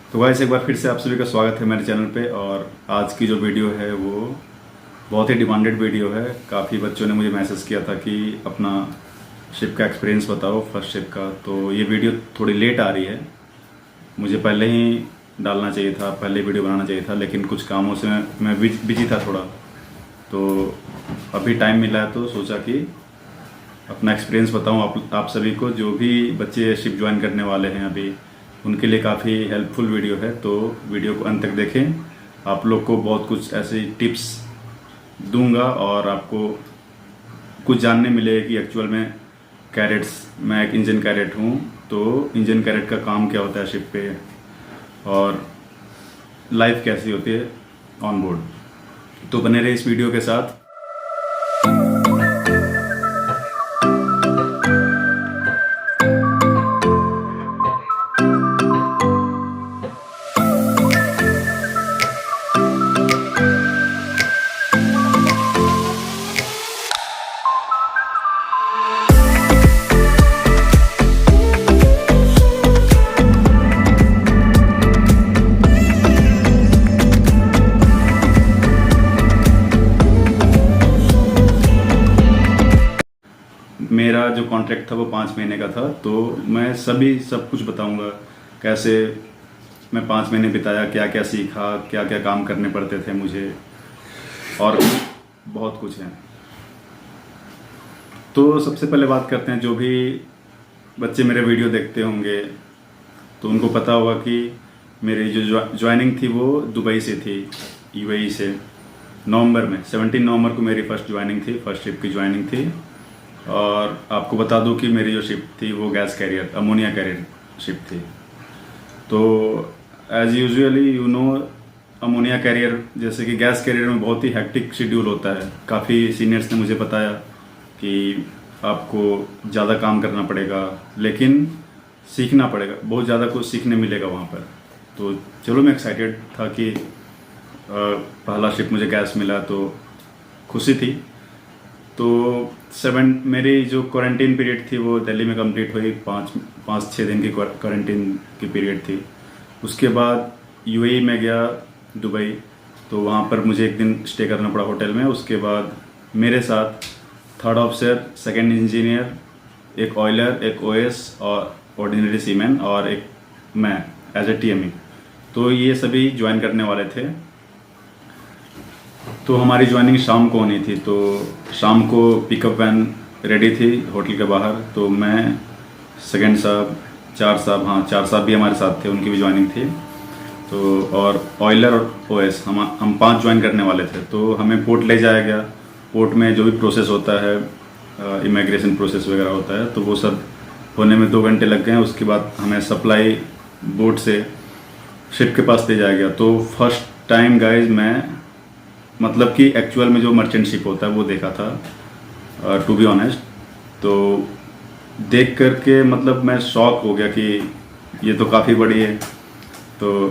तो गाइस एक बार फिर से आप सभी का स्वागत है मेरे चैनल पे। और आज की जो वीडियो है वो बहुत ही डिमांडेड वीडियो है। काफ़ी बच्चों ने मुझे मैसेज किया था कि अपना शिप का एक्सपीरियंस बताओ, फर्स्ट शिप का। तो ये वीडियो थोड़ी लेट आ रही है, मुझे पहले ही डालना चाहिए था, पहले वीडियो बनाना चाहिए था, लेकिन कुछ कामों से मैं बिजी था थोड़ा। तो अभी टाइम मिला है तो सोचा कि अपना एक्सपीरियंस बताऊं आप सभी को। जो भी बच्चे शिप ज्वाइन करने वाले हैं अभी, उनके लिए काफ़ी हेल्पफुल वीडियो है। तो वीडियो को अंत तक देखें, आप लोग को बहुत कुछ ऐसी टिप्स दूंगा और आपको कुछ जानने मिलेगा कि एक्चुअल में कैडेट्स, मैं एक इंजन कैडेट हूँ, तो इंजन कैडेट का काम क्या होता है शिप पे और लाइफ कैसी होती है ऑन बोर्ड। तो बने रहे इस वीडियो के साथ। मेरा जो कॉन्ट्रैक्ट था वो 5 महीने का था, तो मैं सब कुछ बताऊंगा कैसे मैं 5 महीने बिताया, क्या क्या सीखा, क्या क्या काम करने पड़ते थे मुझे, और बहुत कुछ है। तो सबसे पहले बात करते हैं, जो भी बच्चे मेरे वीडियो देखते होंगे तो उनको पता होगा कि मेरी जो ज्वाइनिंग थी वो दुबई से थी, यूएई से। नवंबर में 17 नवंबर को मेरी फर्स्ट ज्वाइनिंग थी, फर्स्ट शिप की ज्वाइनिंग थी। और आपको बता दूं कि मेरी जो शिप थी वो gas carrier, ammonia carrier ship थी। तो as usually you know, ammonia carrier जैसे कि गैस कैरियर में बहुत ही हेक्टिक शेड्यूल होता है। काफ़ी सीनियर्स ने मुझे बताया कि आपको ज़्यादा काम करना पड़ेगा, लेकिन सीखना पड़ेगा, बहुत ज़्यादा कुछ सीखने मिलेगा वहाँ पर। तो चलो, मैं एक्साइटेड था कि पहला शिप मुझे गैस मिला तो खुशी थी। तो मेरी जो क्वारंटीन पीरियड थी वो दिल्ली में कंप्लीट हुई। 5-6 दिन की क्वारंटीन की पीरियड थी। उसके बाद यूएई में गया, दुबई। तो वहाँ पर मुझे एक दिन स्टे करना पड़ा होटल में। उसके बाद मेरे साथ 3rd ऑफिसर, 2nd इंजीनियर, एक ऑयलर, एक ओएस और ऑर्डिनरी सीमैन, और एक मैं एज ए टीएमई। तो ये सभी ज्वाइन करने वाले थे। तो हमारी ज्वाइनिंग शाम को होनी थी, तो शाम को पिकअप वैन रेडी थी होटल के बाहर। तो मैं, 2nd साहब, 4 साहब, हाँ 4 साहब भी हमारे साथ थे, उनकी भी ज्वाइनिंग थी। तो और ऑयलर और ओएस, हम 5 ज्वाइन करने वाले थे। तो हमें पोर्ट ले जाया गया। पोर्ट में जो भी प्रोसेस होता है, इमिग्रेशन प्रोसेस वगैरह होता है, तो वो सब होने में 2 घंटे लग गए। उसके बाद हमें सप्लाई बोट से शिप के पास ले जाया गया। तो फर्स्ट टाइम गाइज मैं, मतलब कि एक्चुअल में जो मर्चेंट शिप होता है वो देखा था, टू बी ऑनेस्ट। तो देख करके मतलब मैं शॉक हो गया कि ये तो काफ़ी बड़ी है। तो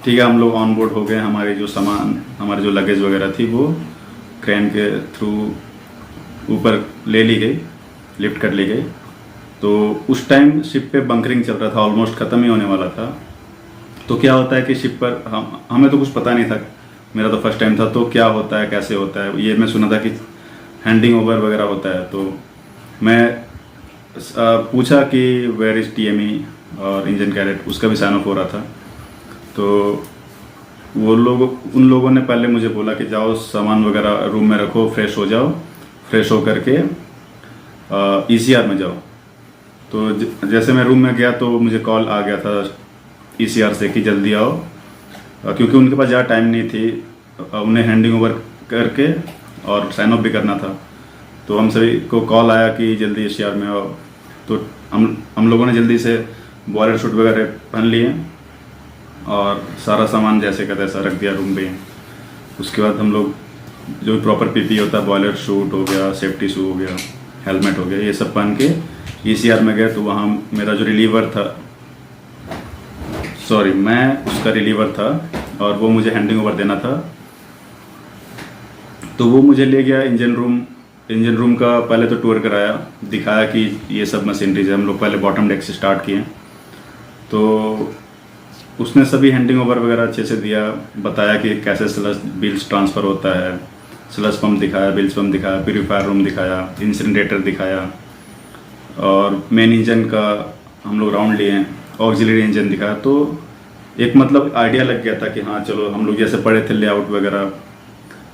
ठीक है, हम लोग ऑन बोर्ड हो गए। हमारे जो सामान, हमारे जो लगेज वगैरह थी वो क्रेन के थ्रू ऊपर ले ली गई, लिफ्ट कर ली गई। तो उस टाइम शिप पे बंकरिंग चल रहा था, ऑलमोस्ट ख़त्म ही होने वाला था। तो क्या होता है कि शिप पर हमें तो कुछ पता नहीं था, मेरा तो फर्स्ट टाइम था। तो क्या होता है, कैसे होता है, ये मैं सुना था कि हैंडिंग ओवर वगैरह होता है। तो मैं पूछा कि वेयर इज़ टीएमई और इंजन कैडेट, उसका भी साइन ऑफ हो रहा था। तो उन लोगों ने पहले मुझे बोला कि जाओ सामान वगैरह रूम में रखो, फ्रेश हो जाओ, फ्रेश हो करके ईसीआर में जाओ। तो जैसे मैं रूम में गया तो मुझे कॉल आ गया था ईसीआर से कि जल्दी आओ, क्योंकि उनके पास ज़्यादा टाइम नहीं थी, उन्हें हैंडिंग ओवर करके और साइन ऑफ भी करना था। तो हम सभी को कॉल आया कि जल्दी ईसीआर में आओ। तो हम लोगों ने जल्दी से बॉयलर सूट वगैरह पहन लिए और सारा सामान जैसे का तैसा रख दिया रूम पे। उसके बाद हम लोग जो भी प्रॉपर पीपी होता है, बॉयलर सूट हो गया, सेफ्टी शू हो गया, हेलमेट हो गया, ये सब पहन के ईसीआर में गए। तो वहाँ मेरा जो रिलीवर था, सॉरी मैं उसका रिलीवर था, और वो मुझे हैंडिंग ओवर देना था। तो वो मुझे ले गया इंजन रूम का पहले तो टूर कराया, दिखाया कि ये सब मशीनरीज है। हम लोग पहले बॉटम डेक से स्टार्ट किए। तो उसने सभी हैंडिंग ओवर वगैरह अच्छे से दिया, बताया कि कैसे स्लज बिल्स ट्रांसफ़र होता है, स्लज पंप दिखाया, बिल्स पंप दिखाया, प्यूरीफायर रूम दिखाया, इंसिनरेटर दिखाया, और मेन इंजन का हम लोग राउंड लिए, ऑक्सिलरी इंजन दिखाया। तो एक मतलब आइडिया लग गया था कि हाँ चलो, हम लोग जैसे पढ़े थे लेआउट वगैरह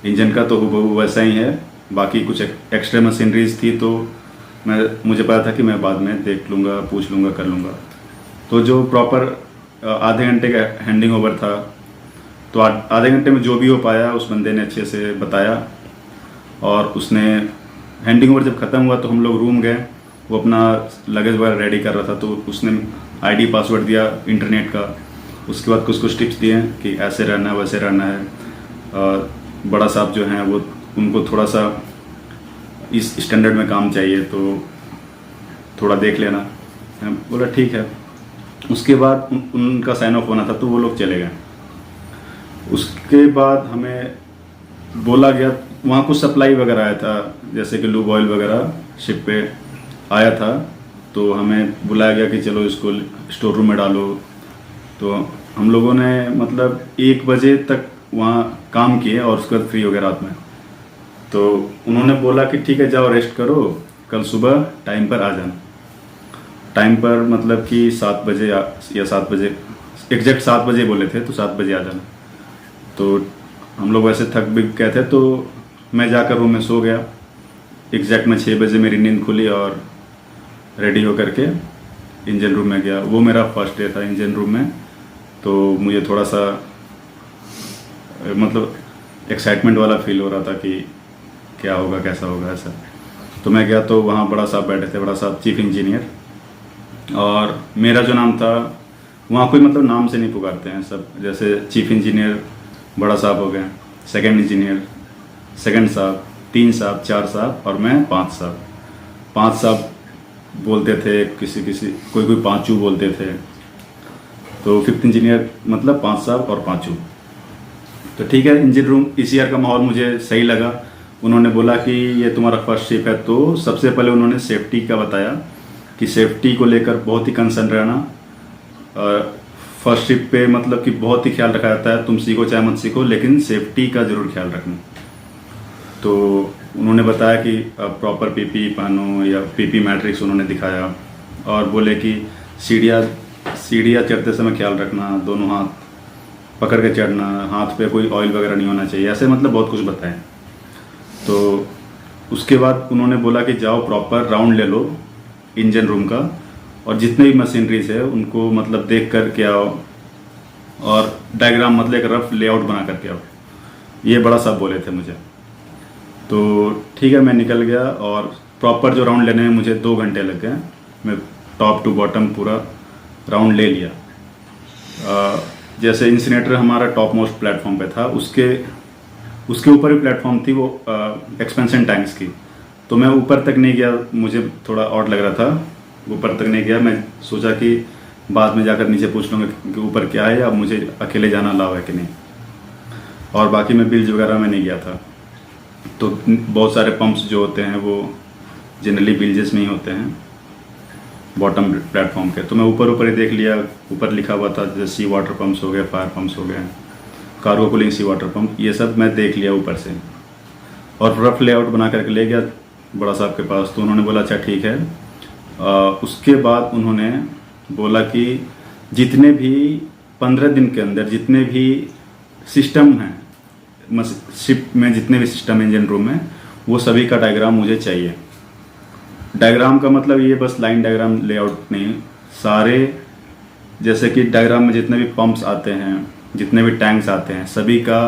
इंजन का तो हूबहू वैसा ही है। बाकी कुछ एक्स्ट्रा मशीनरीज थी तो मुझे पता था कि मैं बाद में देख लूँगा, पूछ लूँगा, कर लूँगा। तो जो प्रॉपर आधे घंटे का हैंडिंग ओवर था, तो आधे घंटे में जो भी हो पाया उस बंदे ने अच्छे से बताया। और उसने हैंडिंग ओवर जब ख़त्म हुआ तो हम लोग रूम गए, वो अपना लगेज वगैरह रेडी कर रहा था, तो उसने आईडी पासवर्ड दिया इंटरनेट का। उसके बाद कुछ कुछ टिप्स दिए कि ऐसे रहना है, वैसे रहना है। बड़ा साहब जो हैं वो, उनको थोड़ा सा इस स्टैंडर्ड में काम चाहिए तो थोड़ा देख लेना। मैं बोला ठीक है। उसके बाद उनका साइन ऑफ होना था तो वो लोग चले गए। उसके बाद हमें बोला गया, वहाँ कुछ सप्लाई वगैरह आया था, जैसे कि लूब ऑयल वगैरह शिप पे आया था, तो हमें बुलाया गया कि चलो इसको स्टोर रूम में डालो। तो हम लोगों ने मतलब 1 बजे तक वहाँ काम किए और उसके बाद फ्री हो गए रात में। तो उन्होंने बोला कि ठीक है जाओ रेस्ट करो, कल सुबह टाइम पर आ जाना। टाइम पर मतलब कि 7 बजे या 7 बजे, एग्जैक्ट 7 बजे बोले थे, तो 7 बजे आ जाना। तो हम लोग वैसे थक भी गए थे तो मैं जाकर रूम में सो गया। एग्जैक्ट में 6 बजे मेरी नींद खुली और रेडी होकर के इंजन रूम में गया। वो मेरा फर्स्ट डे था इंजन रूम में, तो मुझे थोड़ा सा मतलब एक्साइटमेंट वाला फील हो रहा था कि क्या होगा, कैसा होगा, ऐसा। तो मैं गया तो वहाँ बड़ा साहब बैठे थे, बड़ा साहब चीफ इंजीनियर, और मेरा जो नाम था, वहाँ कोई मतलब नाम से नहीं पुकारते हैं सब, जैसे चीफ इंजीनियर बड़ा साहब हो गए, सेकंड इंजीनियर सेकंड साहब, 3 साहब, 4 साहब और मैं 5 साहब। 5 साहब बोलते थे, कोई पाँचू बोलते थे। तो 5th इंजीनियर मतलब 5 साहब और पाँचू। तो ठीक है, इंजन रूम ECR का माहौल मुझे सही लगा। उन्होंने बोला कि ये तुम्हारा फर्स्ट शिप है, तो सबसे पहले उन्होंने सेफ्टी का बताया कि सेफ्टी को लेकर बहुत ही कंसर्न रहना। फर्स्ट शिप पे मतलब कि बहुत ही ख्याल रखा जाता है, तुम सीखो चाहे मत सीखो, लेकिन सेफ्टी का ज़रूर ख्याल रखना। तो उन्होंने बताया कि प्रॉपर PPE पहनो, या PP मैट्रिक्स उन्होंने दिखाया, और बोले कि सीढ़ियाँ चढ़ते समय ख्याल रखना, दोनों हाथ पकड़ के चढ़ना, हाथ पे कोई ऑयल वगैरह नहीं होना चाहिए, ऐसे मतलब बहुत कुछ बताएं। तो उसके बाद उन्होंने बोला कि जाओ प्रॉपर राउंड ले लो इंजन रूम का, और जितने भी मशीनरीज है उनको मतलब देख कर के आओ, और डायग्राम मतलब एक रफ लेआउट बना करके आओ। ये बड़ा साहब बोले थे मुझे। तो ठीक है, मैं निकल गया, और प्रॉपर जो राउंड लेने में मुझे 2 घंटे लग गए। मैं टॉप टू बॉटम पूरा राउंड ले लिया। जैसे इंसिनेटर हमारा टॉप मोस्ट प्लेटफॉर्म पे था, उसके ऊपर भी प्लेटफॉर्म थी वो एक्सपेंशन टैंक्स की। तो मैं ऊपर तक नहीं गया, मुझे थोड़ा ऑड लग रहा था, ऊपर तक नहीं गया। मैं सोचा कि बाद में जाकर नीचे पूछ लूँगा कि ऊपर क्या है, या मुझे अकेले जाना अलाउ है कि नहीं। और बाकी मैं बिल्ज वगैरह में नहीं गया था। तो बहुत सारे पंप्स जो होते हैं वो जनरली बिल्जेस में ही होते हैं बॉटम प्लेटफॉर्म के। तो मैं ऊपर ही देख लिया, ऊपर लिखा हुआ था जैसे सी वाटर पंप्स हो गए, फायर पंप्स हो गए, कार्गो कूलिंग सी वाटर पंप, ये सब मैं देख लिया ऊपर से, और रफ लेआउट बना करके ले गया बड़ा साहब के पास। तो उन्होंने बोला अच्छा ठीक है। उसके बाद उन्होंने बोला कि जितने भी 15 दिन के अंदर जितने भी सिस्टम हैं शिप में, जितने भी सिस्टम इंजन रूम में, वो सभी का डायग्राम मुझे चाहिए। डायग्राम का मतलब ये बस लाइन डायग्राम लेआउट नहीं, सारे जैसे कि डायग्राम में जितने भी पंप्स आते हैं, जितने भी टैंक्स आते हैं, सभी का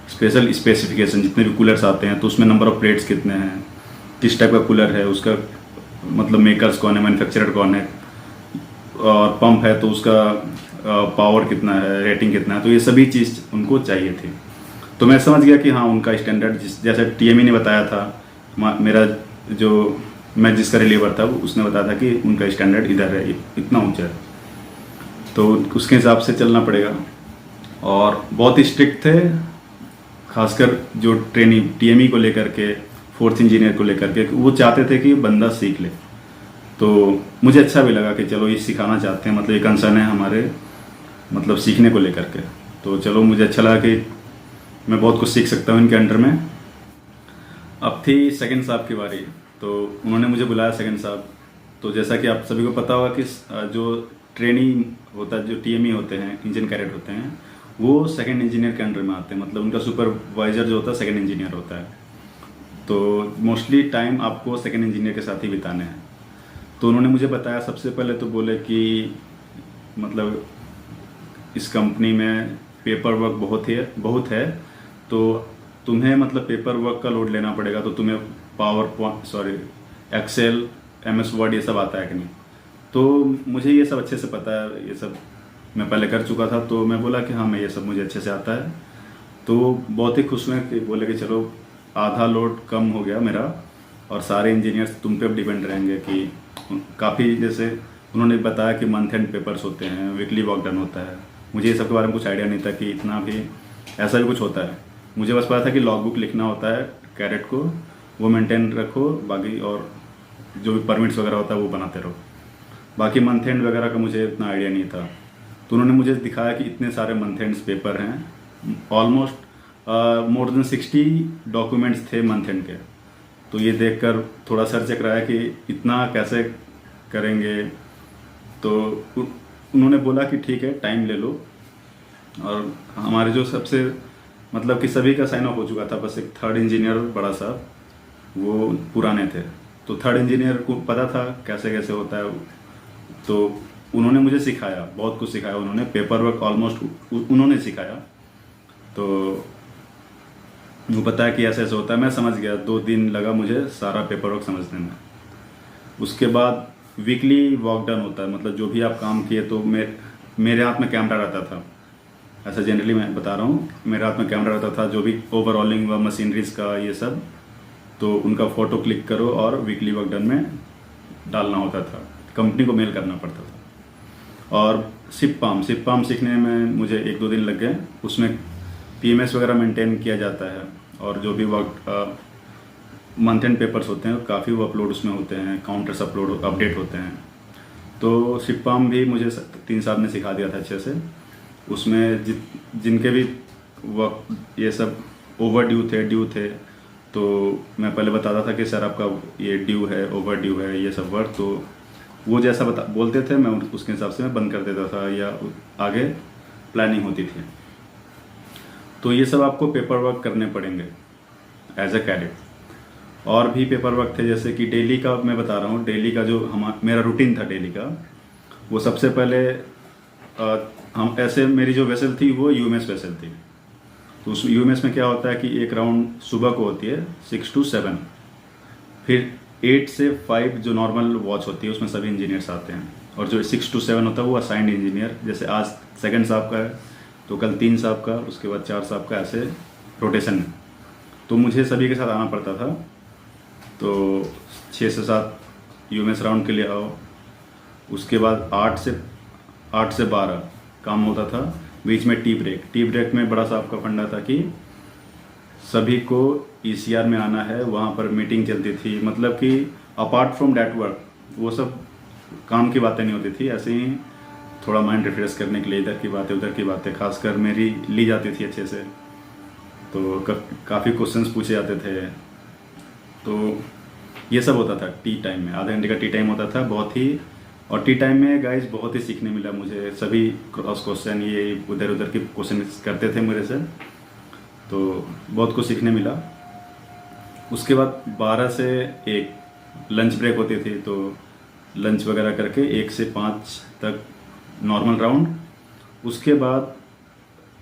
स्पेशल स्पेसिफिकेशन, जितने भी कूलर्स आते हैं तो उसमें नंबर ऑफ प्लेट्स कितने हैं, किस टाइप का कूलर है, उसका मतलब मेकर्स कौन है, मैन्युफैक्चरर कौन है, और पंप है तो उसका पावर कितना है, रेटिंग कितना है, तो ये सभी चीज़ उनको चाहिए थी। तो मैं समझ गया कि हाँ उनका स्टैंडर्ड जैसे TME ने बताया था, मेरा जो मैं जिसका रिलीवर था उसने बताया था कि उनका स्टैंडर्ड इधर है, इतना ऊंचा है, तो उसके हिसाब से चलना पड़ेगा। और बहुत ही स्ट्रिक्ट थे, खासकर जो ट्रेनिंग TME को लेकर के, 4th इंजीनियर को लेकर के, वो चाहते थे कि बंदा सीख ले। तो मुझे अच्छा भी लगा कि चलो ये सिखाना चाहते हैं, मतलब ये कंसर्न है हमारे मतलब सीखने को लेकर के। तो चलो मुझे अच्छा लगा कि मैं बहुत कुछ सीख सकता हूँ इनके अंडर में। अब थी सेकंड साहब की बारी, तो उन्होंने मुझे बुलाया सेकंड साहब। तो जैसा कि आप सभी को पता होगा कि जो ट्रेनी होता है, जो टीएमई होते हैं, इंजन कैडेट होते हैं, वो सेकंड इंजीनियर के अंडर में आते हैं। मतलब उनका सुपरवाइजर जो होता है सेकंड इंजीनियर होता है। तो मोस्टली टाइम आपको सेकंड इंजीनियर के साथ ही बिताने हैं। तो उन्होंने मुझे बताया, सबसे पहले तो बोले कि मतलब इस कंपनी में पेपर वर्क बहुत है, तो तुम्हें मतलब पेपर वर्क का लोड लेना पड़ेगा। तो तुम्हें एक्सेल, एमएस वर्ड ये सब आता है कि नहीं? तो मुझे ये सब अच्छे से पता है, ये सब मैं पहले कर चुका था। तो मैं बोला कि हाँ, मैं ये सब मुझे अच्छे से आता है। तो बहुत ही खुश हुए कि बोले कि चलो आधा लोड कम हो गया मेरा, और सारे इंजीनियर्स तुम पे अब डिपेंड रहेंगे। कि काफ़ी जैसे उन्होंने बताया कि मंथ एंड पेपर्स होते हैं, वीकली वर्क डन होता है। मुझे ये सब के बारे में कुछ आइडिया नहीं था कि इतना भी ऐसा भी कुछ होता है। मुझे बस पता था कि लॉग बुक लिखना होता है कैडेट को, वो मेंटेन रखो, बाकी और जो भी परमिट्स वगैरह होता है वो बनाते रहो। बाकी मंथ एंड वगैरह का मुझे इतना आइडिया नहीं था। तो उन्होंने मुझे दिखाया कि इतने सारे मंथ एंड्स पेपर हैं, ऑलमोस्ट मोर देन 60 डॉक्यूमेंट्स थे मंथ एंड के। तो ये देखकर थोड़ा सर चकराया कि इतना कैसे करेंगे। तो उन्होंने बोला कि ठीक है, टाइम ले लो। और हमारे जो सबसे मतलब कि सभी का साइन ऑफ हो चुका था, बस एक थर्ड इंजीनियर बड़ा साहब, वो पुराने थे। तो थर्ड इंजीनियर को पता था कैसे कैसे होता है। तो उन्होंने मुझे सिखाया, बहुत कुछ सिखाया उन्होंने, पेपर वर्क ऑलमोस्ट उन्होंने सिखाया। तो वो बताया कि ऐसे ऐसे होता है, मैं समझ गया। 2 दिन लगा मुझे सारा पेपर वर्क समझने में। उसके बाद वीकली वर्क डन होता है, मतलब जो भी आप काम किए। तो मेरे हाथ में कैमरा रहता था, ऐसा जनरली मैं बता रहा हूँ, मेरे हाथ में कैमरा रहता था। जो भी ओवरऑलिंग व मशीनरीज का ये सब, तो उनका फ़ोटो क्लिक करो और वीकली वर्क डन में डालना होता था, कंपनी को मेल करना पड़ता था। और सिप पाम सीखने में मुझे 1-2 दिन लग गए। उसमें पीएमएस वगैरह मेंटेन किया जाता है, और जो भी वर्क मंथ एंड पेपर्स होते हैं काफ़ी वो अपलोड उसमें होते हैं, काउंटर्स अपडेट होते हैं। तो सिप पाम भी मुझे 3 साहब ने सिखा दिया था अच्छे से। उसमें जिनके भी वर्क ये सब ओवर ड्यू थे, तो मैं पहले बताता था कि सर आपका ये ड्यू है, ओवर ड्यू है, ये सब वर्क। तो वो जैसा बोलते थे, मैं उसके हिसाब से मैं बंद कर देता था, या आगे प्लानिंग होती थी। तो ये सब आपको पेपर वर्क करने पड़ेंगे एज ए कैडेट। और भी पेपर वर्क थे, जैसे कि डेली का मैं बता रहा हूँ। डेली का जो मेरा रूटीन था डेली का, वो सबसे पहले हम ऐसे, मेरी जो वेसल थी वो यूएमएस वेसल थी। तो उस यूएमएस में क्या होता है कि एक राउंड सुबह को होती है 6 to 7, फिर 8 से 5 जो नॉर्मल वॉच होती है उसमें सभी इंजीनियर्स आते हैं, और जो 6 to 7 होता है वो असाइंड इंजीनियर, जैसे आज सेकंड साहब का है तो कल 3 साहब का, उसके बाद 4 साहब का, ऐसे रोटेशन में। तो मुझे सभी के साथ आना पड़ता था। तो 6 से 7 यूएमएस राउंड के लिए आओ, उसके बाद 8 से 12 काम होता था। बीच में टी ब्रेक में बड़ा सा आपका फंडा था कि सभी को ईसीआर में आना है, वहाँ पर मीटिंग चलती थी। मतलब कि अपार्ट फ्रॉम डैट वर्क वो सब काम की बातें नहीं होती थी, ऐसे ही थोड़ा माइंड रिफ्रेश करने के लिए इधर की बातें उधर की बातें खासकर मेरी ली जाती थी अच्छे से। तो काफ़ी क्वेश्चंस पूछे जाते थे। तो ये सब होता था टी टाइम में, आधे घंटे का टी टाइम होता था बहुत ही। और टी टाइम में गाइस बहुत ही सीखने मिला मुझे। सभी क्रॉस क्वेश्चन ये उधर उधर के क्वेश्चन करते थे मेरे से, तो बहुत कुछ सीखने मिला। उसके बाद 12 से 1 लंच ब्रेक होती थी, तो लंच वगैरह करके 1 से 5 तक नॉर्मल राउंड। उसके बाद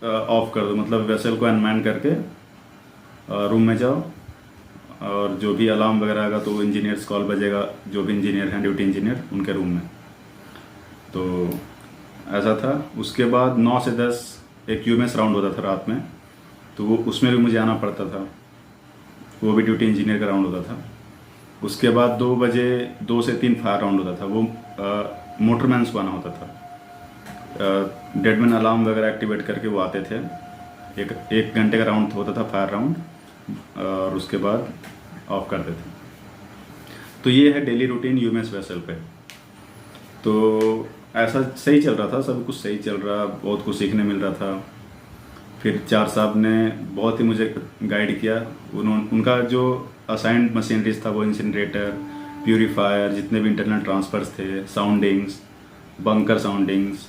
ऑफ कर दो, मतलब वेसल को अनमैन करके रूम में जाओ, और जो भी अलार्म वगैरह आएगा तो इंजीनियर्स कॉल बजेगा, जो भी इंजीनियर हैं ड्यूटी इंजीनियर उनके रूम में। तो ऐसा था। उसके बाद 9 से 10 एक यूएमएस राउंड होता था रात में, तो वो उसमें भी मुझे आना पड़ता था, वो भी ड्यूटी इंजीनियर का राउंड होता था। उसके बाद 2 बजे 2 से 3 फायर राउंड होता था, वो मोटरमैन्स को आना होता था। डेडमैन अलार्म वगैरह एक्टिवेट करके वो आते थे। एक घंटे का राउंड होता था फायर राउंड, और उसके बाद ऑफ करते थे। तो ये है डेली रूटीन यूएमएस वेसल पे। तो ऐसा सही चल रहा था, सब कुछ सही चल रहा, बहुत कुछ सीखने मिल रहा था। फिर चार साहब ने बहुत ही मुझे गाइड किया। उनका जो असाइंड मशीनरीज था वो इंसिनरेटर, प्यूरीफायर, जितने भी इंटरनल ट्रांसफर्स थे, soundings, bunker soundings,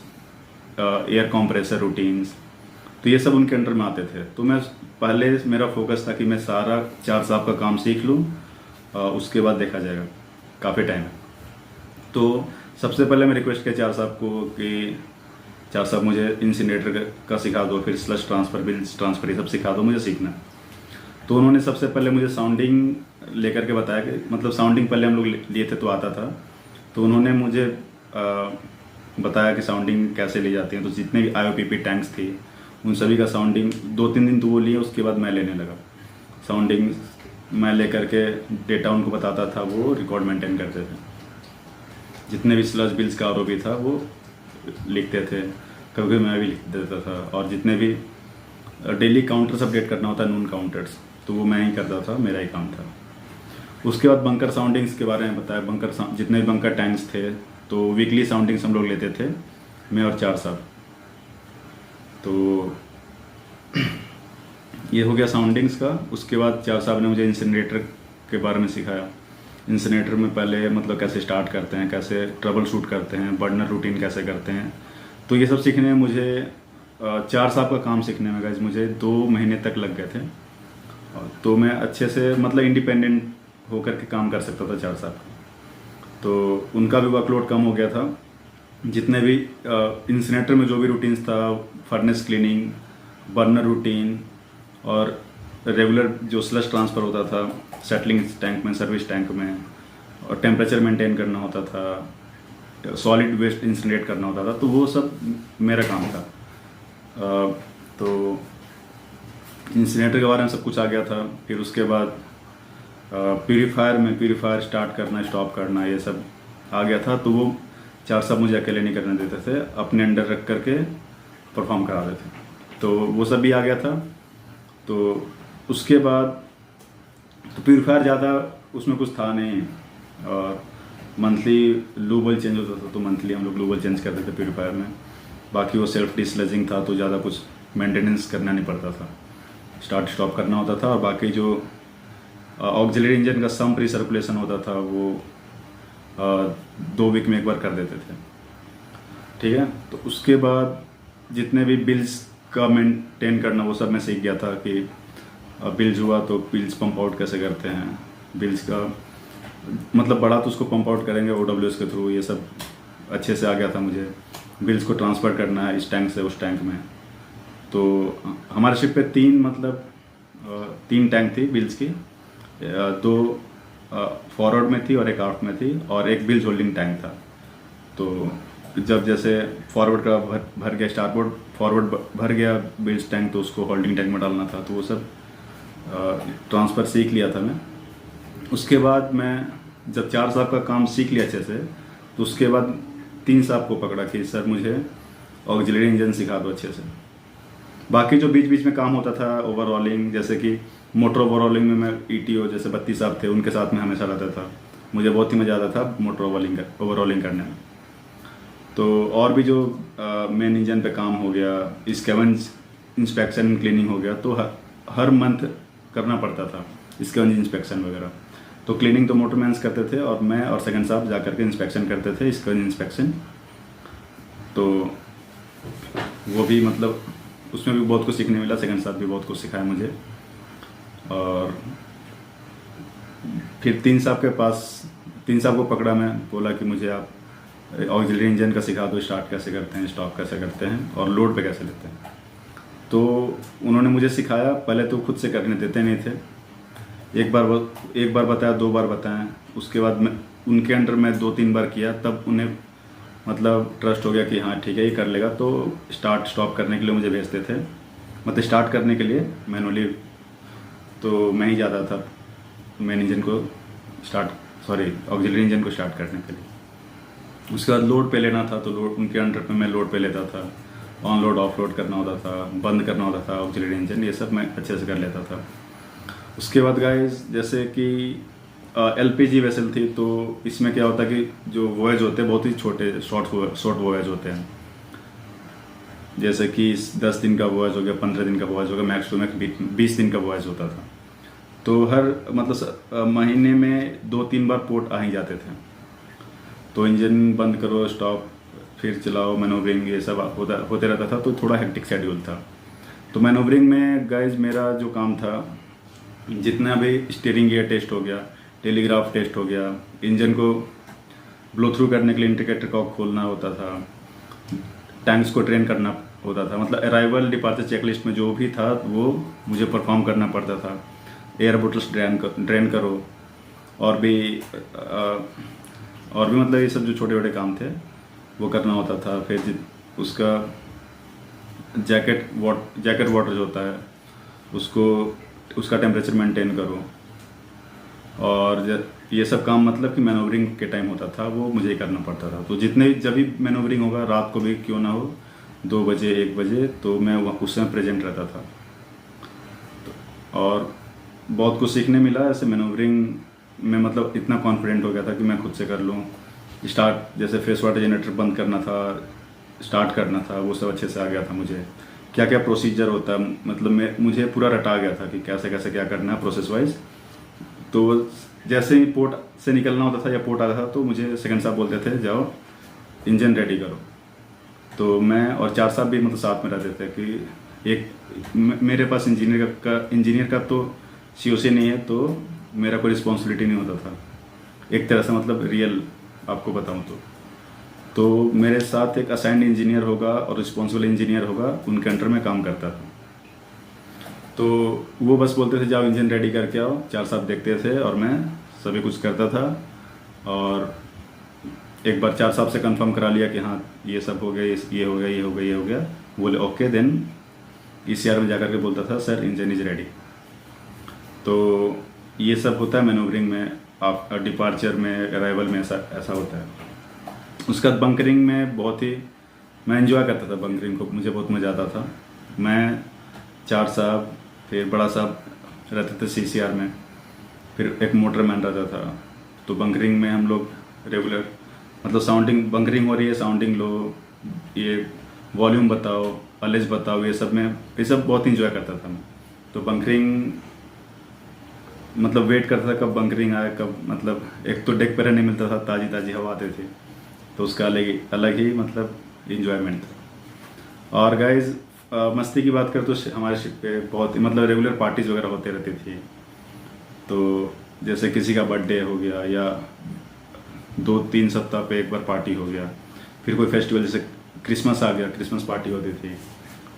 air compressor routines, तो ये सब उनके अंडर में आते थे। तो मैं पहले मेरा फोकस था कि मैं सारा चार साहब का काम सीख लूँ, उसके बाद देखा जाएगा, काफ़ी टाइम है। तो सबसे पहले मैं रिक्वेस्ट किया चार साहब को कि चार साहब मुझे इंसिनरेटर का सिखा दो, फिर स्लश ट्रांसफ़र, बिल्स ट्रांसफ़र, ये सब सिखा दो, मुझे सीखना। तो उन्होंने सबसे पहले मुझे साउंडिंग लेकर के बताया कि मतलब साउंडिंग पहले हम लोग लिए थे तो आता था, तो उन्होंने मुझे बताया कि साउंडिंग कैसे ली जाती है। तो जितने भी IOPP टैंक्स थी उन सभी का साउंडिंग 2-3 दिन तो वो लिए, उसके बाद मैं लेने लगा साउंडिंग। मैं लेकर के डेटा उनको बताता था, वो रिकॉर्ड मेंटेन करते थे। जितने भी स्लज बिल्स का ROP था वो लिखते थे, कभी मैं भी लिख देता था। और जितने भी डेली काउंटर्स अपडेट करना होता है, नून काउंटर्स, तो वो मैं ही करता था, मेरा ही काम था। उसके बाद बंकर साउंडिंग्स के बारे में बताया। जितने भी बंकर टैंक्स थे तो वीकली साउंडिंग्स हम लोग लेते थे, मैं और चार साहब। तो ये हो गया साउंडिंग्स का। उसके बाद चार साहब ने मुझे इंसिनरेटर के बारे में सिखाया। इंसिनरेटर में पहले मतलब कैसे स्टार्ट करते हैं, कैसे ट्रबल शूट करते हैं, बर्नर रूटीन कैसे करते हैं। तो ये सब सीखने में मुझे चार साहब का काम सीखने में गाइस मुझे 2 महीने तक लग गए थे। तो मैं अच्छे से मतलब इंडिपेंडेंट होकर के काम कर सकता था चार साहब। तो उनका भी वर्कलोड कम हो गया था। जितने भी इंसिनरेटर में जो भी रूटीन्स था, फर्नेस क्लीनिंग, बर्नर रूटीन और रेगुलर जो स्लश ट्रांसफ़र होता था सेटलिंग टैंक में, सर्विस टैंक में, और टेम्परेचर मेंटेन करना होता था, सॉलिड वेस्ट इंसिनरेट करना होता था, तो वो सब मेरा काम था। तो इंसिनरेटर के बारे में सब कुछ आ गया था। फिर उसके बाद प्यूरीफायर स्टार्ट करना, स्टॉप करना, ये सब आ गया था। तो वो चार साहब मुझे अकेले नहीं करने देते थे, अपने अंडर रख करके परफॉर्म करा देते थे। तो वो सब भी आ गया था। तो उसके बाद तो प्यूरीफायर ज़्यादा उसमें कुछ था नहीं, और मंथली लूबल चेंज होता था, तो मंथली हम लोग लूबल चेंज करते थे प्यूरीफायर में। बाकी वो सेल्फ डिस्लेजिंग था, तो ज़्यादा कुछ मेंटेनेंस करना नहीं पड़ता था, स्टार्ट स्टॉप करना होता था। और बाकी जो ऑक्सिलरी इंजन का सम प्री सर्कुलेशन होता था वो 2 वीक में एक बार कर देते थे, ठीक है। तो उसके बाद जितने भी बिल्स का मेंटेन करना वो सब मैं सीख गया था कि बिल्स हुआ तो बिल्स पंप आउट कैसे करते हैं, बिल्स का मतलब बड़ा तो उसको पंप आउट करेंगे OWS के थ्रू, ये सब अच्छे से आ गया था मुझे। बिल्स को ट्रांसफ़र करना है इस टैंक से उस टैंक में। तो हमारे शिप पे 3 टैंक थी बिल्स की, 2 फॉरवर्ड में थी और एक आउट में थी, और एक बिल्स होल्डिंग टैंक था। तो जब जैसे फॉरवर्ड का भर गया, स्टारबोर्ड फॉरवर्ड भर गया बिल्स टैंक, तो उसको होल्डिंग टैंक में डालना था। तो वो सब ट्रांसफ़र सीख लिया था मैं। उसके बाद मैं जब चार साहब का काम सीख लिया अच्छे से, तो उसके बाद 3 साहब को पकड़ा कि सर मुझे ऑक्सिलरी इंजन सिखा दो अच्छे से। बाकी जो बीच बीच में काम होता था ओवरऑलिंग, जैसे कि मोटर ओवरऑलिंग में मैं ETO जैसे 32 साहब थे, उनके साथ में हमेशा रहता था। मुझे बहुत ही मज़ा आता था मोटर ओवरऑलिंग करने में। तो और भी जो मेन इंजन पे काम हो गया, स्कैवेंज इंस्पेक्शन क्लीनिंग हो गया, तो हर मंथ करना पड़ता था स्कैवेंज इंस्पेक्शन वगैरह। तो क्लीनिंग तो मोटरमैन्स करते थे, और मैं और सेकंड साहब जा करके इंस्पेक्शन करते थे, स्कैवेंज इंस्पेक्शन। तो वो भी मतलब उसमें भी बहुत कुछ सीखने मिला, सेकंड साहब भी बहुत कुछ सिखाया मुझे। और फिर 3 साहब को पकड़ा मैं, बोला कि मुझे आप ऑक्सिलरी इंजन का सिखा दो, स्टार्ट कैसे करते हैं, स्टॉप कैसे करते हैं, और लोड पे कैसे लेते हैं। तो उन्होंने मुझे सिखाया। पहले तो खुद से करने देते नहीं थे, एक बार बताया, 2 बार बताया। उसके बाद मैं उनके अंडर में 2-3 बार किया, तब उन्हें मतलब ट्रस्ट हो गया कि हाँ ठीक है ये कर लेगा। तो स्टार्ट स्टॉप करने के लिए मुझे भेजते थे, मतलब स्टार्ट करने के लिए मैनुअली तो मैं ही जाता था मेन इंजन को ऑक्सिलरी इंजन को स्टार्ट करने के लिए। उसके बाद लोड पे लेना था, तो लोड उनके अंडर पे मैं लोड पे लेता था, ऑन लोड ऑफ लोड करना होता था, बंद करना होता था ऑक्सिलरी इंजन, ये सब मैं अच्छे से कर लेता था। उसके बाद गाइस जैसे कि एलपीजी वेसल थी, तो इसमें क्या होता है कि जो वॉयज होते हैं बहुत ही छोटे शॉर्ट वॉयज होते हैं। जैसे कि 10 दिन का वॉयज हो गया, 15 दिन का वॉयज हो गया, मैक्स टू मैक्स 20 दिन का वॉयज होता था। तो हर मतलब महीने में 2-3 बार पोर्ट आ ही जाते थे। तो इंजन बंद करो, स्टॉप, फिर चलाओ, मैनोवरिंग, ये सब होते रहता था। तो थोड़ा हेक्टिक शेड्यूल था। तो मैनोवरिंग में गाइज मेरा जो काम था, जितना भी स्टीयरिंग गियर टेस्ट हो गया, टेलीग्राफ टेस्ट हो गया, इंजन को ब्लो थ्रू करने के लिए इंडिकेटर कॉक खोलना होता था, टैंक्स को ट्रेन करना होता था। मतलब अराइवल डिपार्चर चेकलिस्ट में जो भी था वो मुझे परफॉर्म करना पड़ता था। एयर बोटल्स ड्रेन करो, और भी मतलब ये सब जो छोटे छोटे काम थे वो करना होता था। फिर उसका जैकेट वाटर जो होता है उसका टेम्परेचर मेंटेन करो, और ये सब काम मतलब कि मैनोवरिंग के टाइम होता था, वो मुझे ही करना पड़ता था। तो जब भी मैनोवरिंग होगा, रात को भी क्यों ना हो, 2 बजे 1 बजे, तो मैं उस समय प्रेजेंट रहता था। और बहुत कुछ सीखने मिला ऐसे मैनोवरिंग में। मतलब इतना कॉन्फिडेंट हो गया था कि मैं खुद से कर लूँ। जैसे फ्रेश वाटर जनरेटर बंद करना था, स्टार्ट करना था, वो सब अच्छे से आ गया था मुझे। क्या क्या प्रोसीजर होता है, मतलब मुझे पूरा रटा गया था कि कैसे कैसे क्या करना है प्रोसेस वाइज। तो जैसे ही पोर्ट से निकलना होता था या पोर्ट आता था, तो मुझे सेकंड साहब बोलते थे जाओ इंजन रेडी करो। तो मैं और 4 साहब भी मतलब साथ में रहते थे कि मेरे पास इंजीनियर का तो COC नहीं है, तो मेरा कोई रिस्पॉन्सिबिलिटी नहीं होता था एक तरह से। मतलब रियल आपको बताऊं तो मेरे साथ एक असाइंड इंजीनियर होगा और रिस्पॉन्सिबल इंजीनियर होगा, उनके अंडर में काम करता था। तो वो बस बोलते थे जाओ इंजन रेडी करके आओ, 4 साहब देखते थे और मैं सभी कुछ करता था। और एक बार 4 साहब से कंफर्म करा लिया कि हाँ ये सब हो गया, ये हो गया, ये हो गया, ये हो गया, बोले ओके, देन ECR में जाकर के बोलता था सर इंजन इज रेडी। तो ये सब होता है मैनूवरिंग में। आप डिपार्चर में, अराइवल में ऐसा होता है। उसके बाद बंकरिंग में मैं एंजॉय करता था बंकरिंग को, मुझे बहुत मज़ा आता था। मैं 4 साहब, फिर बड़ा साहब रहते थे CCR में, फिर एक मोटरमैन रहता था। तो बंकरिंग में हम लोग रेगुलर मतलब साउंडिंग, बंकरिंग हो रही है, साउंडिंग लो, ये वॉल्यूम बताओ, अलेज बताओ, ये सब बहुत इंजॉय करता था मैं। तो बंकरिंग मतलब वेट करता था कब बंकरिंग आए, कब मतलब एक तो डेक पर नहीं मिलता था, ताज़ी ताज़ी हवा आते थे, तो उसका अलग ही मतलब इंजॉयमेंट था। और गाइज मस्ती की बात करें तो हमारे शिप पे बहुत मतलब रेगुलर पार्टीज़ वगैरह होते रहती थी। तो जैसे किसी का बर्थडे हो गया या 2-3 सप्ताह पे एक बार पार्टी हो गया, फिर कोई फेस्टिवल जैसे क्रिसमस आ गया, क्रिसमस पार्टी होती थी।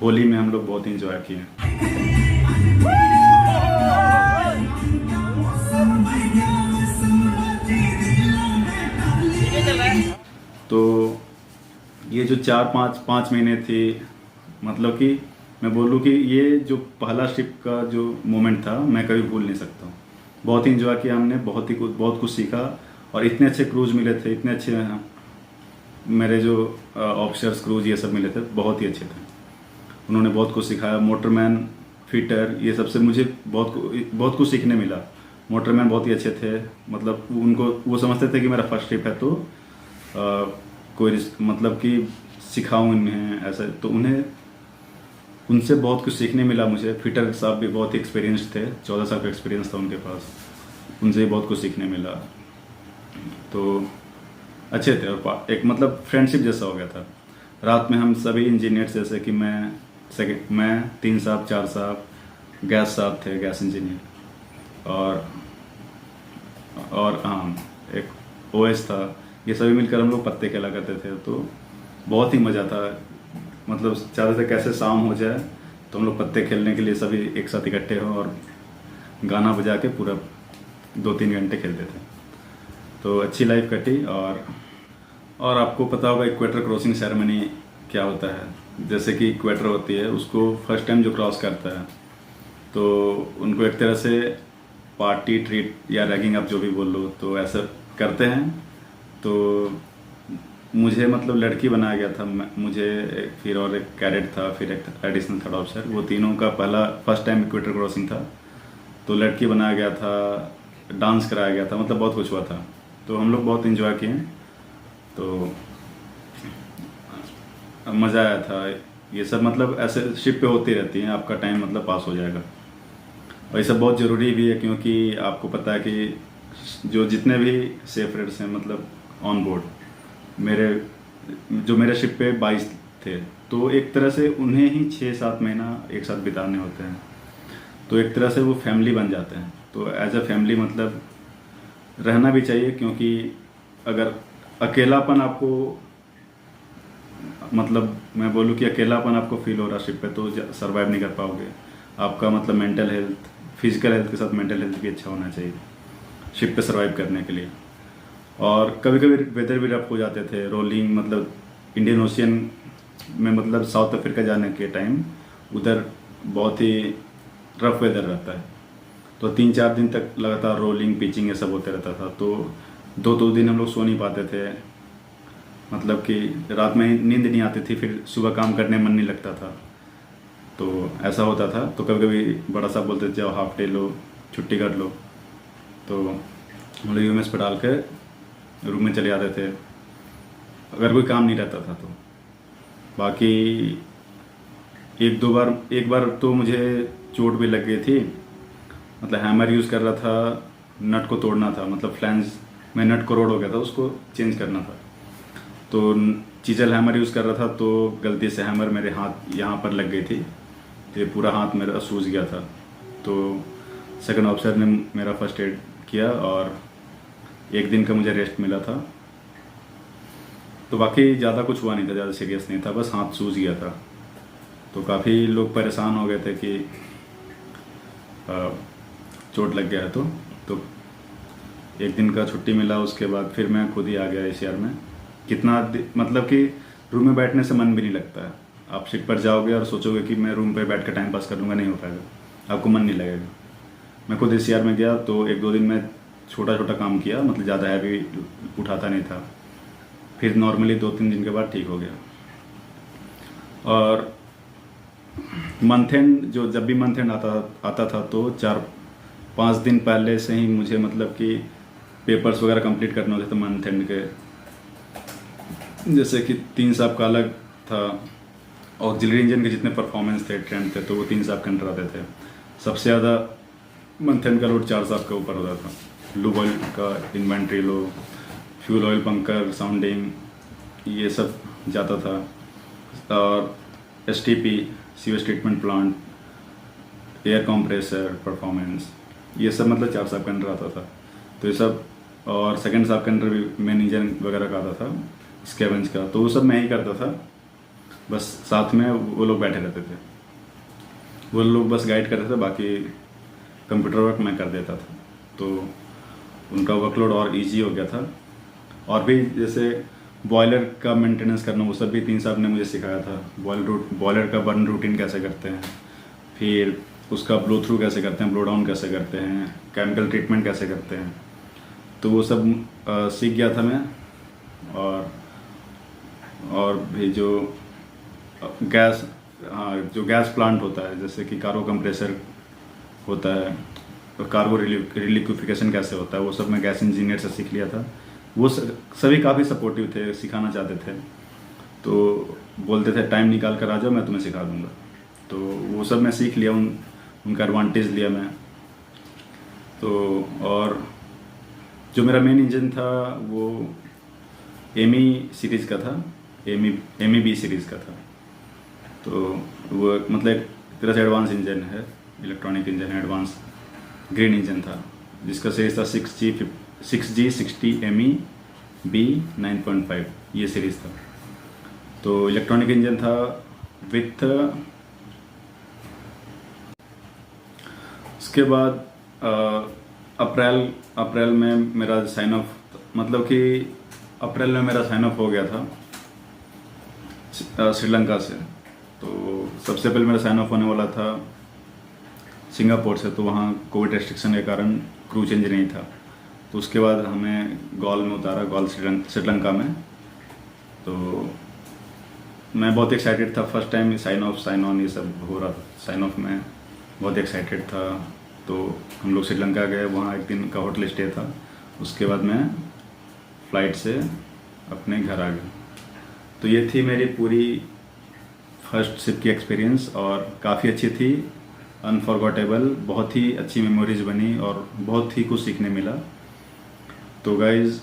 होली में हम लोग बहुत इंजॉय किए। तो ये जो 4-5 महीने थे, मतलब कि मैं बोलूँ कि ये जो पहला शिप का जो मोमेंट था मैं कभी भूल नहीं सकता हूँ। बहुत ही इंजॉय किया हमने, बहुत कुछ सीखा, और इतने अच्छे क्रूज मिले थे, इतने अच्छे मेरे जो ऑफिसर्स क्रूज ये सब मिले थे, बहुत ही अच्छे थे। उन्होंने बहुत कुछ सिखाया। मोटरमैन, फिटर, ये सबसे मुझे बहुत कुछ सीखने मिला। मोटरमैन बहुत ही अच्छे थे, मतलब वो समझते थे कि मेरा फर्स्ट ट्रिप है, तो मतलब कि सिखाऊं इन्हें ऐसा, तो उनसे बहुत कुछ सीखने मिला मुझे। फिटर साहब भी बहुत ही एक्सपीरियंस थे, 14 साल का एक्सपीरियंस था उनके पास, उनसे बहुत कुछ सीखने मिला। तो अच्छे थे, और एक मतलब फ्रेंडशिप जैसा हो गया था। रात में हम सभी इंजीनियर्स, जैसे कि मैं 3 साहब, 4 साहब, गैस साहब थे, गैस इंजीनियर, और हाँ एक OS था, ये सभी मिलकर हम लोग पत्ते खेला करते थे। तो बहुत ही मज़ा था। मतलब चाहते थे कैसे शाम हो जाए तो हम लोग पत्ते खेलने के लिए सभी एक साथ इकट्ठे हो और गाना बजा के पूरा 2-3 घंटे खेलते थे। तो अच्छी लाइफ कटी। और आपको पता होगा इक्वेटर क्रॉसिंग सेरेमनी क्या होता है। जैसे कि इक्वेटर होती है, उसको फर्स्ट टाइम जो क्रॉस करता है तो उनको एक तरह से पार्टी ट्रीट या रैगिंग, आप जो भी बोल लो, तो ऐसा करते हैं। तो मुझे मतलब लड़की बनाया गया था, मुझे फिर और एक कैडेट था, फिर एक एडिशनल 3rd ऑफिसर, वो तीनों का फर्स्ट टाइम इक्वेटर क्रॉसिंग था। तो लड़की बनाया गया था डांस कराया गया था, मतलब बहुत कुछ हुआ था। तो हम लोग बहुत इन्जॉय किए, तो मज़ा आया था। ये सब मतलब ऐसे शिप पे होती रहती हैं, आपका टाइम मतलब पास हो जाएगा। और ये सब बहुत ज़रूरी भी है, क्योंकि आपको पता है कि जो जितने भी सेफरर्स हैं मतलब ऑन बोर्ड, मेरे जो मेरे शिप पे 22 थे, तो एक तरह से उन्हें ही 6-7 महीना एक साथ बिताने होते हैं, तो एक तरह से वो फैमिली बन जाते हैं। तो एज अ फैमिली मतलब रहना भी चाहिए, क्योंकि अगर अकेलापन आपको, मतलब मैं बोलूँ कि अकेलापन आपको फील हो रहा शिप पे, तो सरवाइव नहीं कर पाओगे। आपका मतलब मेंटल हेल्थ, फिजिकल हेल्थ के साथ मेंटल हेल्थ भी अच्छा होना चाहिए शिप पे सरवाइव करने के लिए। और कभी कभी वेदर भी रफ हो जाते थे, रोलिंग मतलब इंडियन ओशियन में, मतलब साउथ अफ्रीका जाने के टाइम उधर बहुत ही रफ वेदर रहता है, तो 3-4 दिन तक लगातार रोलिंग पिचिंग ये सब होते रहता था। तो 2-2 दिन हम लोग सो नहीं पाते थे, मतलब कि रात में नींद नहीं आती थी, फिर सुबह काम करने मन नहीं लगता था, तो ऐसा होता था। तो कभी कभी बड़ा साहब बोलते थे जाओ हाफ डे लो, छुट्टी कर लो, तो हम लोग यूएमएस पर डाल के रूम में चले जाते थे अगर कोई काम नहीं रहता था। तो बाकी एक बार तो मुझे चोट भी लग गई थी, मतलब हैमर यूज़ कर रहा था, नट को तोड़ना था, मतलब फ्लैंज में नट को रोड हो गया था, उसको चेंज करना था। तो चीजल हैमर यूज़ कर रहा था, तो गलती से हैमर मेरे हाथ यहाँ पर लग गई थी, तो ये पूरा हाथ मेरा सूज गया था। तो सेकंड ऑफिसर ने मेरा फर्स्ट एड किया और 1 दिन का मुझे रेस्ट मिला था। तो बाकी ज़्यादा कुछ हुआ नहीं था, ज़्यादा सीरियस नहीं था, बस हाथ सूज गया था। तो काफ़ी लोग परेशान हो गए थे कि चोट लग गया है। तो 1 दिन का छुट्टी मिला, उसके बाद फिर मैं खुद ही आ गया एशियार में। मतलब कि रूम में बैठने से मन भी नहीं लगता है। आप शिप पर जाओगे और सोचोगे कि मैं रूम पे बैठ कर टाइम पास कर लूँगा, नहीं हो पाएगा, आपको मन नहीं लगेगा। मैं खुद एशियार में गया तो 1-2 दिन में छोटा छोटा काम किया, मतलब ज़्यादा हैवी उठाता नहीं था, फिर नॉर्मली 2-3 दिन के बाद ठीक हो गया। और मंथ एंड जब भी मंथ एंड आता था तो 4-5 दिन पहले से ही मुझे मतलब कि पेपर्स वगैरह कंप्लीट करने होते थे मंथ एंड के। जैसे कि 3 साहब का अलग था, ऑक्सिलरी इंजन के जितने परफॉर्मेंस थे ट्रेंड थे, तो वो 3 साहब के अंडर आते थे। सबसे ज़्यादा मंथ एंड का लोड 4 साहब के ऊपर होता था। लूब ऑयल का इन्वेंट्री लो, फ्यूल ऑयल पंकर साउंडिंग, ये सब जाता था। और STP sewage treatment plant, air compressor performance, ये सब मतलब 4 साहब के अंडर आता था। तो ये सब, और सेकंड साहब के अंडर भी मेन इंजन वगैरह का आता था, स्कैवेंज का, तो वो सब मैं ही करता था। बस साथ में वो लोग बैठे रहते थे, वो लोग बस गाइड करते थे, बाकी कंप्यूटर वर्क मैं कर देता था। तो उनका वर्कलोड और इजी हो गया था। और भी जैसे बॉयलर का मेंटेनेंस करना, वो सब भी 3 साहब ने मुझे सिखाया था। बॉयलर का बर्न रूटीन कैसे करते हैं, फिर उसका ब्लो थ्रू कैसे करते हैं, ब्लो डाउन कैसे करते हैं, केमिकल ट्रीटमेंट कैसे करते हैं, तो वो सब सीख गया था मैं। और भी जो गैस, हाँ, जो गैस प्लांट होता है, जैसे कि कार्गो कंप्रेसर होता है, कार्गो रिलिक्विफिकेशन कैसे होता है, वो सब मैं गैस इंजीनियर से सीख लिया था। वो सभी काफ़ी सपोर्टिव थे, सिखाना चाहते थे, तो बोलते थे टाइम निकाल कर आ जाओ, मैं तुम्हें सिखा दूंगा। तो वो सब मैं सीख लिया, उनका एडवांटेज लिया मैं। तो और जो मेरा मेन इंजन था वो एमी सीरीज़ का था, एमी बी सीरीज़ का था। तो वो मतलब एक तरह से एडवांस इंजन है, इलेक्ट्रॉनिक इंजन है, एडवांस ग्रीन इंजन था, जिसका सीरीज़ था 6G60 ME B 9.5, ये सीरीज़ था। तो इलेक्ट्रॉनिक इंजन था विथ। उसके बाद अप्रैल में मेरा साइन ऑफ, मतलब कि अप्रैल में मेरा साइन ऑफ हो गया था श्रीलंका से। तो सबसे पहले मेरा साइन ऑफ होने वाला था सिंगापुर से, तो वहाँ कोविड रेस्ट्रिक्शन के कारण क्रू चेंज नहीं था। तो उसके बाद हमें गॉल में उतारा, गॉल श्रीलंका में। तो मैं बहुत एक्साइटेड था, first time sign off sign on ये सब हो रहा था। साइन ऑफ में बहुत एक्साइटेड था, तो हम लोग श्रीलंका गए, वहाँ एक दिन का होटल स्टे था। उसके बाद मैं फ़्लाइट से अपने घर आ गया। तो ये थी मेरी पूरी फर्स्ट शिप की एक्सपीरियंस, और काफ़ी अच्छी थी, अनफॉरगॉटेबल, बहुत ही अच्छी मेमोरीज बनी और बहुत ही कुछ सीखने मिला। तो गाइज़,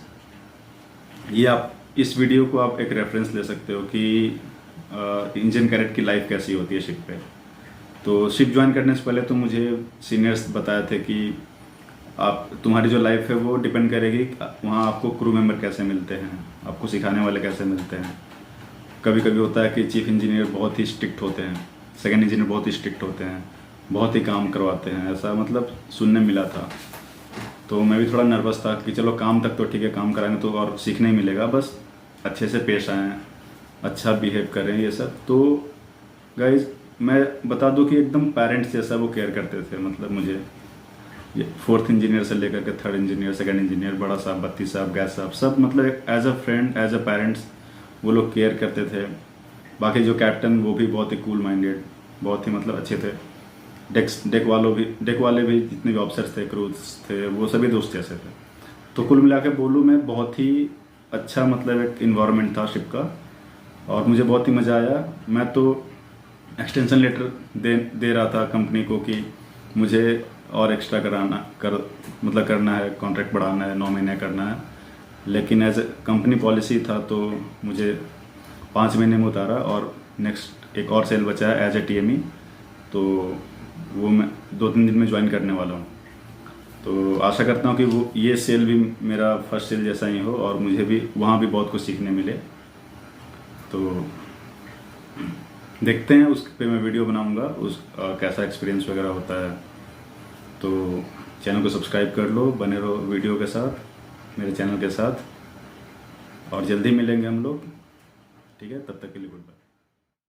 ये आप इस वीडियो को आप एक रेफरेंस ले सकते हो कि इंडियन कैडेट की लाइफ कैसी होती है शिप पे। तो शिप ज्वाइन करने से पहले तो मुझे सीनियर्स बताए थे कि आप तुम्हारी जो लाइफ है वो डिपेंड करेगी वहाँ आपको क्रू मेंबर कैसे मिलते हैं, आपको सिखाने वाले कैसे मिलते हैं। कभी कभी होता है कि चीफ इंजीनियर बहुत ही स्ट्रिक्ट होते हैं, सेकंड इंजीनियर बहुत ही स्ट्रिक्ट होते हैं, बहुत ही काम करवाते हैं, ऐसा मतलब सुनने मिला था। तो मैं भी थोड़ा नर्वस था कि चलो काम तक तो ठीक है, काम कराएंगे तो और सीखने ही मिलेगा, बस अच्छे से पेश आएँ, अच्छा बिहेव करें, ये सब। तो गाइज, मैं बता दूं कि एकदम पेरेंट्स जैसा वो केयर करते थे। मतलब मुझे ये 4th इंजीनियर से लेकर के 3rd इंजीनियर, 2nd इंजीनियर, बड़ा साहब, बत्ती साहब, गैस साहब, सब मतलब as a friend, as a parents वो लोग केयर करते थे। बाकी जो कैप्टन वो भी बहुत ही कूल माइंडेड, बहुत ही मतलब अच्छे थे। डेक वाले भी जितने भी ऑफिसर्स थे, क्रूज थे, वो सभी दोस्त जैसे थे। तो कुल मिला के बोलूँ मैं, बहुत ही अच्छा मतलब एक इन्वायरमेंट था शिप का, और मुझे बहुत ही मज़ा आया। मैं तो एक्सटेंशन लेटर दे रहा था कंपनी को कि मुझे और एक्स्ट्रा करना है, कॉन्ट्रैक्ट बढ़ाना है, 9 महीने करना है। लेकिन एज ए कंपनी पॉलिसी था तो मुझे 5 महीने में उतारा, और नेक्स्ट एक और सेल बचा है एज ए TME, तो वो मैं 2-3 दिन में ज्वाइन करने वाला हूँ। तो आशा करता हूँ कि वो ये सेल भी मेरा फर्स्ट सेल जैसा ही हो, और मुझे भी वहाँ भी बहुत कुछ सीखने मिले। तो देखते हैं, उस पे मैं वीडियो बनाऊंगा, कैसा एक्सपीरियंस वगैरह होता है। तो चैनल को सब्सक्राइब कर लो, बने रहो वीडियो के साथ, मेरे चैनल के साथ, और जल्दी मिलेंगे हम लोग। ठीक है, तब तक के लिए गुड बाय।